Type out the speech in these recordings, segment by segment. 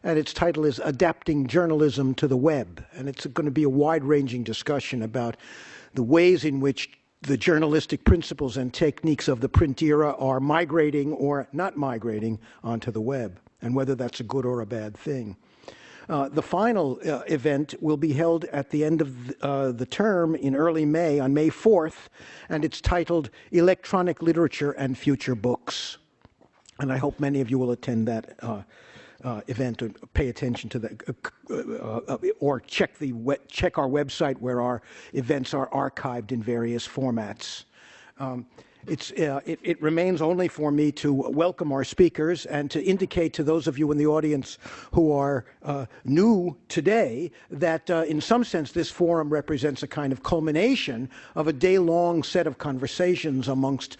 and its title is Adapting Journalism to the Web. And it's going to be a wide-ranging discussion about the ways in which the journalistic principles and techniques of the print era are migrating or not migrating onto the web, and whether that's a good or a bad thing. The final event will be held at the end of the term in early May, on May 4th, and it's titled Electronic Literature and Future Books. And I hope many of you will attend that event and pay attention to that, or check our website where our events are archived in various formats. It remains only for me to welcome our speakers and to indicate to those of you in the audience who are new today that in some sense this forum represents a kind of culmination of a day-long set of conversations amongst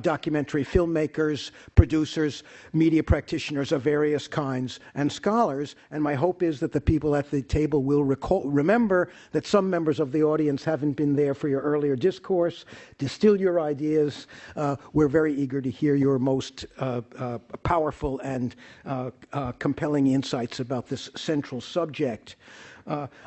documentary filmmakers, producers, media practitioners of various kinds, and scholars. And my hope is that the people at the table will remember that some members of the audience haven't been there for your earlier discourse, distill your ideas. We're very eager to hear your most powerful and compelling insights about this central subject.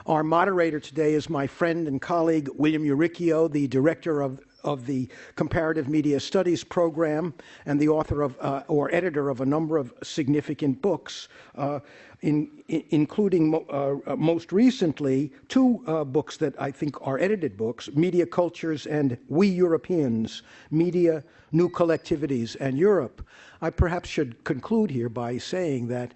Our moderator today is my friend and colleague, William Uricchio, the director of the Comparative Media Studies program and the author of, or editor of a number of significant books, including most recently two books that I think are edited books, Media Cultures and We Europeans, Media, New Collectivities, and Europe. I perhaps should conclude here by saying that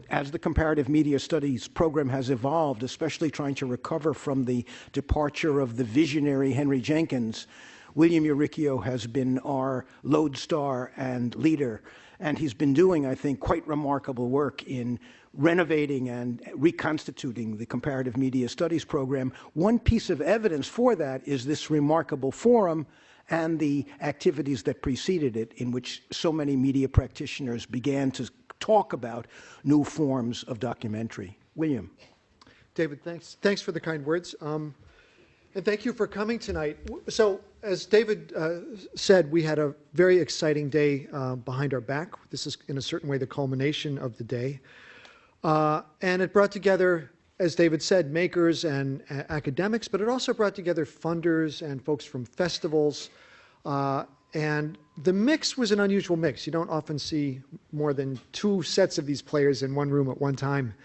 as the Comparative Media Studies program has evolved, especially trying to recover from the departure of the visionary Henry Jenkins, William Uricchio has been our lodestar and leader. And he's been doing, I think, quite remarkable work in renovating and reconstituting the Comparative Media Studies program. One piece of evidence for that is this remarkable forum and the activities that preceded it, in which so many media practitioners began to talk about new forms of documentary. William. David, thanks. Thanks for the kind words. And thank you for coming tonight. So, as David said, we had a very exciting day behind our back. This is, in a certain way, the culmination of the day. And it brought together, as David said, makers and academics, but it also brought together funders and folks from festivals. And the mix was an unusual mix. You don't often see more than two sets of these players in one room at one time.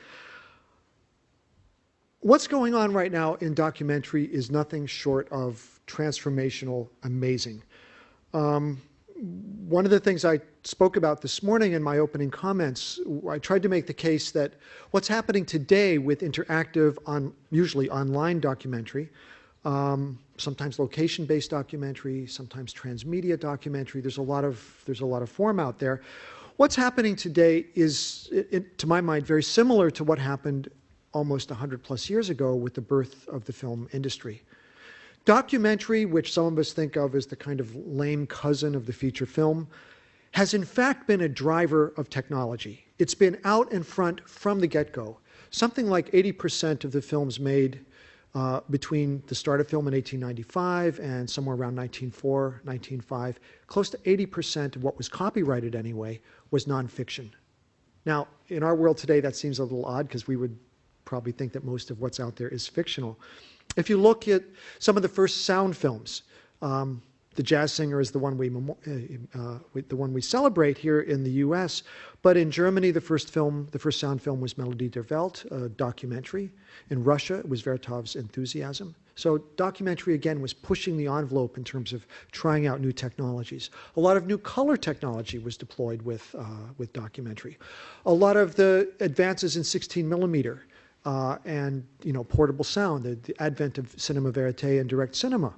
What's going on right now in documentary is nothing short of transformational, amazing. One of the things I spoke about this morning in my opening comments, I tried to make the case that what's happening today with interactive, usually online documentary, sometimes location-based documentary, sometimes transmedia documentary, there's a lot of form out there. What's happening today is, to my mind, very similar to what happened almost 100+ years ago with the birth of the film industry. Documentary, which some of us think of as the kind of lame cousin of the feature film, has in fact been a driver of technology. It's been out in front from the get-go. Something like 80% of the films made between the start of film in 1895 and somewhere around 1904, 1905, close to 80% of what was copyrighted anyway was nonfiction. Now, in our world today, that seems a little odd because we would probably think that most of what's out there is fictional. If you look at some of the first sound films, The Jazz Singer is the one we celebrate here in the U.S., but in Germany, the first sound film was Melodie der Welt, a documentary. In Russia, it was Vertov's Enthusiasm. So documentary, again, was pushing the envelope in terms of trying out new technologies. A lot of new color technology was deployed with documentary. A lot of the advances in 16 millimeter and portable sound, the advent of cinema verite and direct cinema.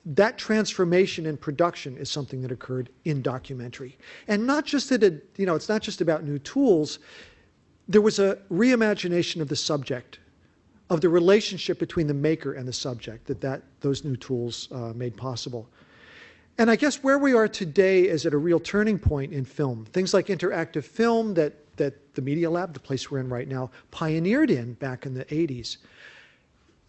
That transformation in production is something that occurred in documentary. And not just that it's not just about new tools. There was a reimagination of the subject, of the relationship between the maker and the subject that those new tools made possible. And I guess where we are today is at a real turning point in film. Things like interactive film that the Media Lab, the place we're in right now, pioneered in back in the 80s.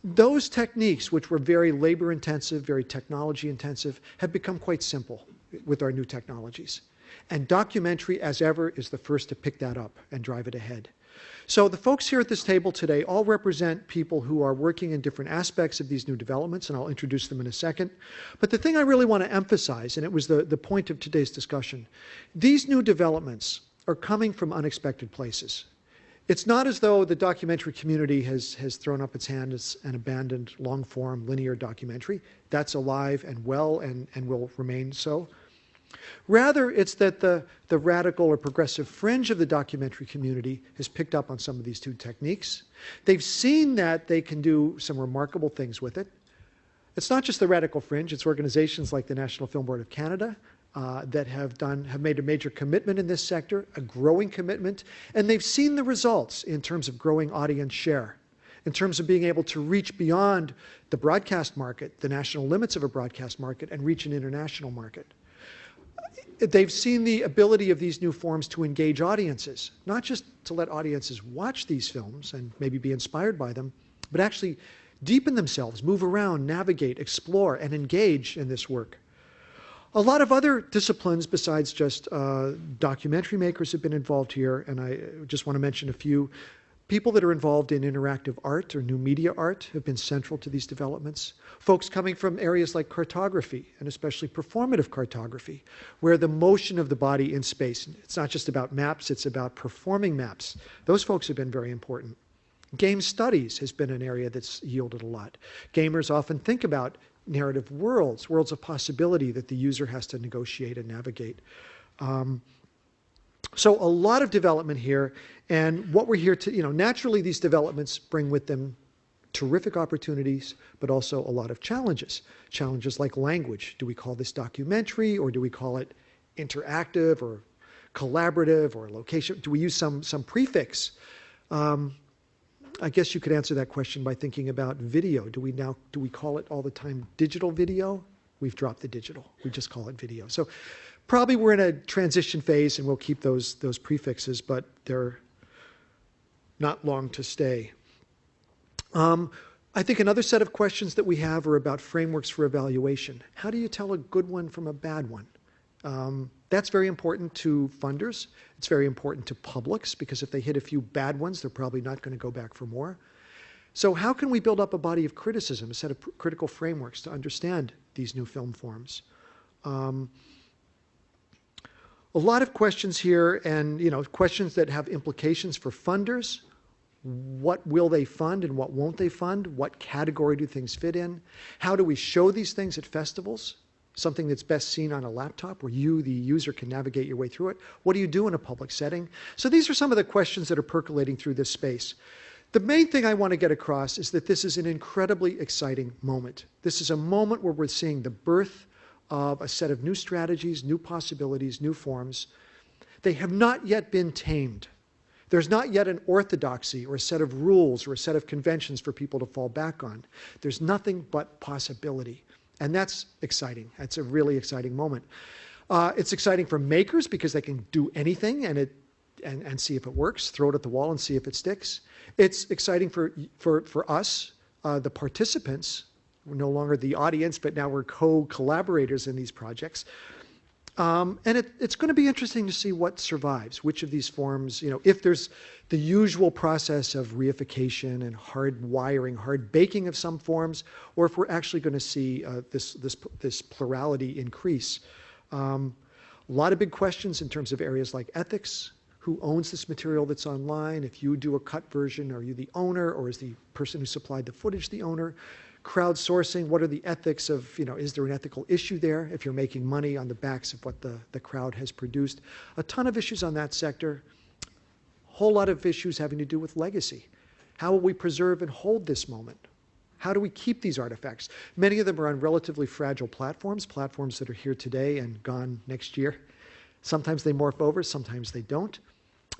Those techniques, which were very labor-intensive, very technology-intensive, have become quite simple with our new technologies. And documentary, as ever, is the first to pick that up and drive it ahead. So the folks here at this table today all represent people who are working in different aspects of these new developments, and I'll introduce them in a second. But the thing I really want to emphasize, and it was the point of today's discussion, these new developments are coming from unexpected places. It's not as though the documentary community has thrown up its hands and abandoned long-form linear documentary. That's alive and well and will remain so. Rather, it's that the radical or progressive fringe of the documentary community has picked up on some of these new techniques. They've seen that they can do some remarkable things with it. It's not just the radical fringe, it's organizations like the National Film Board of Canada that have made a major commitment in this sector, a growing commitment, and they've seen the results in terms of growing audience share, in terms of being able to reach beyond the broadcast market, the national limits of a broadcast market, and reach an international market. They've seen the ability of these new forms to engage audiences, not just to let audiences watch these films and maybe be inspired by them, but actually deepen themselves, move around, navigate, explore, and engage in this work. A lot of other disciplines besides just documentary makers have been involved here, and I just want to mention a few. People that are involved in interactive art or new media art have been central to these developments. Folks coming from areas like cartography, and especially performative cartography, where the motion of the body in space, it's not just about maps, it's about performing maps. Those folks have been very important. Game studies has been an area that's yielded a lot. Gamers often think about narrative worlds of possibility that the user has to negotiate and navigate. So a lot of development here, and what we're here to, naturally these developments bring with them terrific opportunities, but also a lot of challenges. Challenges like language. Do we call this documentary, or do we call it interactive, or collaborative, or location? Do we use some prefix? I guess you could answer that question by thinking about video. Do we call it all the time digital video? We've dropped the digital. We just call it video. So probably we're in a transition phase, and we'll keep those prefixes, but they're not long to stay. I think another set of questions that we have are about frameworks for evaluation. How do you tell a good one from a bad one? That's very important to funders. It's very important to publics, because if they hit a few bad ones, they're probably not going to go back for more. So how can we build up a body of criticism, a set of critical frameworks to understand these new film forms? A lot of questions here, and questions that have implications for funders. What will they fund and what won't they fund? What category do things fit in? How do we show these things at festivals? Something that's best seen on a laptop where you, the user, can navigate your way through it. What do you do in a public setting? So these are some of the questions that are percolating through this space. The main thing I want to get across is that this is an incredibly exciting moment. This is a moment where we're seeing the birth of a set of new strategies, new possibilities, new forms. They have not yet been tamed. There's not yet an orthodoxy or a set of rules or a set of conventions for people to fall back on. There's nothing but possibility. And that's exciting. That's a really exciting moment. It's exciting for makers because they can do anything and see if it works, throw it at the wall and see if it sticks. It's exciting for us, the participants. We're no longer the audience, but now we're co-collaborators in these projects. And it's going to be interesting to see what survives, which of these forms, if there's the usual process of reification and hard wiring, hard baking of some forms, or if we're actually going to see this plurality increase. A lot of big questions in terms of areas like ethics. Who owns this material that's online? If you do a cut version, are you the owner, or is the person who supplied the footage the owner? Crowdsourcing, what are the ethics of, is there an ethical issue there if you're making money on the backs of what the crowd has produced? A ton of issues on that sector. Whole lot of issues having to do with legacy. How will we preserve and hold this moment? How do we keep these artifacts? Many of them are on relatively fragile platforms that are here today and gone next year. Sometimes they morph over, sometimes they don't.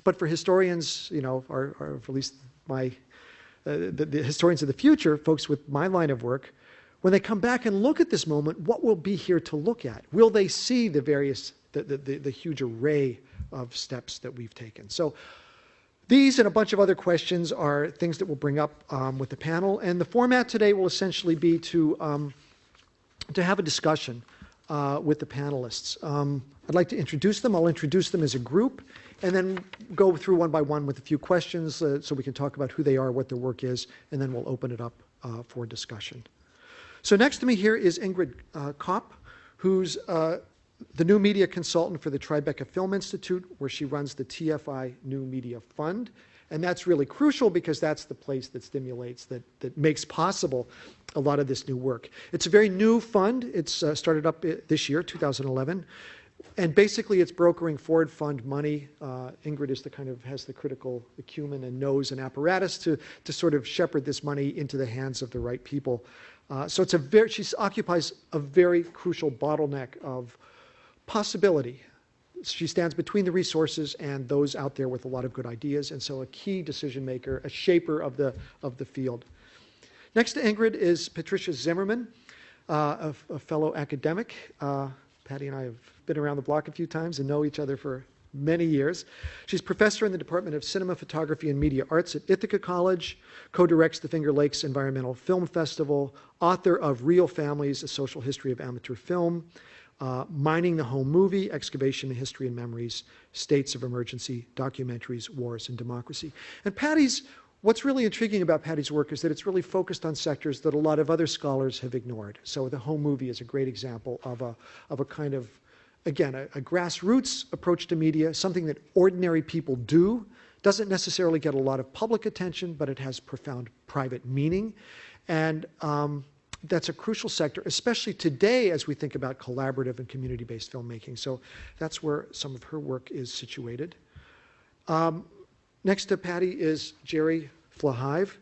But for historians, or at least the historians of the future, folks with my line of work, when they come back and look at this moment, what will be here to look at? Will they see the huge array of steps that we've taken? So these and a bunch of other questions are things that we'll bring up with the panel. And the format today will essentially be to have a discussion with the panelists. I'd like to introduce them. I'll introduce them as a group and then go through one by one with a few questions so we can talk about who they are, what their work is, and then we'll open it up for discussion. So next to me here is Ingrid Kopp, who's the new media consultant for the Tribeca Film Institute, where she runs the TFI New Media Fund. And that's really crucial because that's the place that stimulates, that makes possible a lot of this new work. It's a very new fund. It's started up this year, 2011. And basically it's brokering forward fund money. Ingrid is has the critical acumen and knows and apparatus to sort of shepherd this money into the hands of the right people. So she occupies a very crucial bottleneck of possibility. She stands between the resources and those out there with a lot of good ideas, and so a key decision maker, a shaper of the field. Next to Ingrid is Patricia Zimmerman, a fellow academic. Patty and I have been around the block a few times and know each other for many years. She's professor in the Department of Cinema, Photography, and Media Arts at Ithaca College, co-directs the Finger Lakes Environmental Film Festival, author of Real Families, A Social History of Amateur Film, Mining the Home Movie, Excavation, History and Memories, States of Emergency, Documentaries, Wars, and Democracy. And what's really intriguing about Patty's work is that it's really focused on sectors that a lot of other scholars have ignored. So the home movie is a great example of a kind of, again, a grassroots approach to media, something that ordinary people do, doesn't necessarily get a lot of public attention, but it has profound private meaning. And that's a crucial sector, especially today as we think about collaborative and community-based filmmaking. So that's where some of her work is situated. Next to Patty is Jerry Flahive,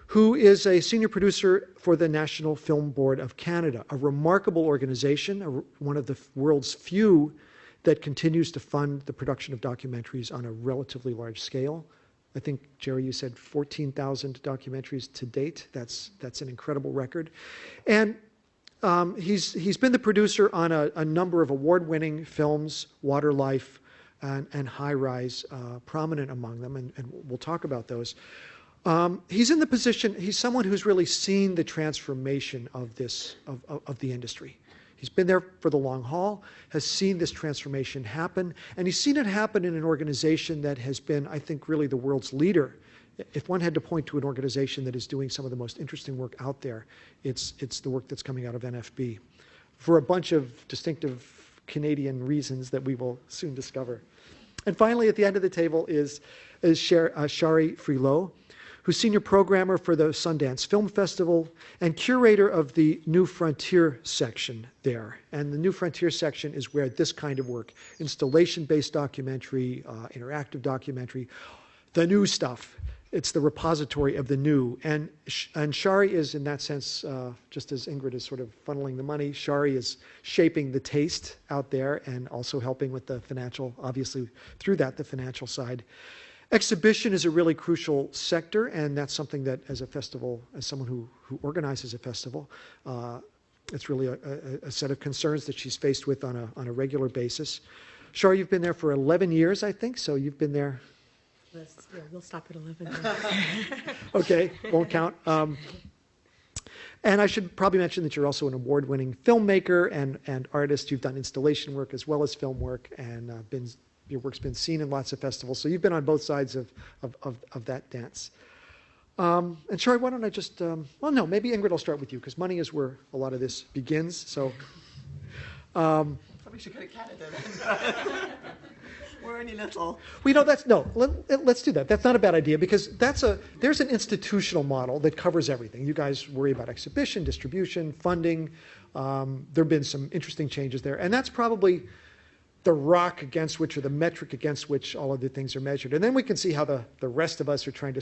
who is a senior producer for the National Film Board of Canada, a remarkable organization, one of the world's few that continues to fund the production of documentaries on a relatively large scale. I think, Jerry, you said 14,000 documentaries to date. That's an incredible record. And he's been the producer on a number of award-winning films, Water Life and High Rise, prominent among them, and we'll talk about those. He's in the position, he's someone who's really seen the transformation of the industry. He's been there for the long haul, has seen this transformation happen, and he's seen it happen in an organization that has been, I think, really the world's leader. If one had to point to an organization that is doing some of the most interesting work out there, it's the work that's coming out of NFB for a bunch of distinctive Canadian reasons that we will soon discover. And finally, at the end of the table is Shari Freelow, who's senior programmer for the Sundance Film Festival and curator of the New Frontier section there. And the New Frontier section is where this kind of work, installation-based documentary, interactive documentary, the new stuff, it's the repository of the new. And Shari is, in that sense, just as Ingrid is sort of funneling the money, Shari is shaping the taste out there and also helping with the financial, obviously through that, the financial side. Exhibition is a really crucial sector, and that's something that as a festival, as someone who organizes a festival, it's really a set of concerns that she's faced with on a regular basis. Shari, you've been there for 11 years, I think, so you've been there. Yeah, we'll stop at 11. Okay, won't count. And I should probably mention that you're also an award-winning filmmaker and artist. You've done installation work as well as film work, and your work's been seen in lots of festivals, so you've been on both sides of that dance. And Shari, why don't I just, well, no, maybe Ingrid will start with you, because money is where a lot of this begins, so. Probably should go to Canada then. We're only little. Well, let's do that. That's not a bad idea, because there's an institutional model that covers everything. You guys worry about exhibition, distribution, funding. There have been some interesting changes there, and that's probably the rock against which, or the metric against which all of the things are measured. And then we can see how the rest of us are trying to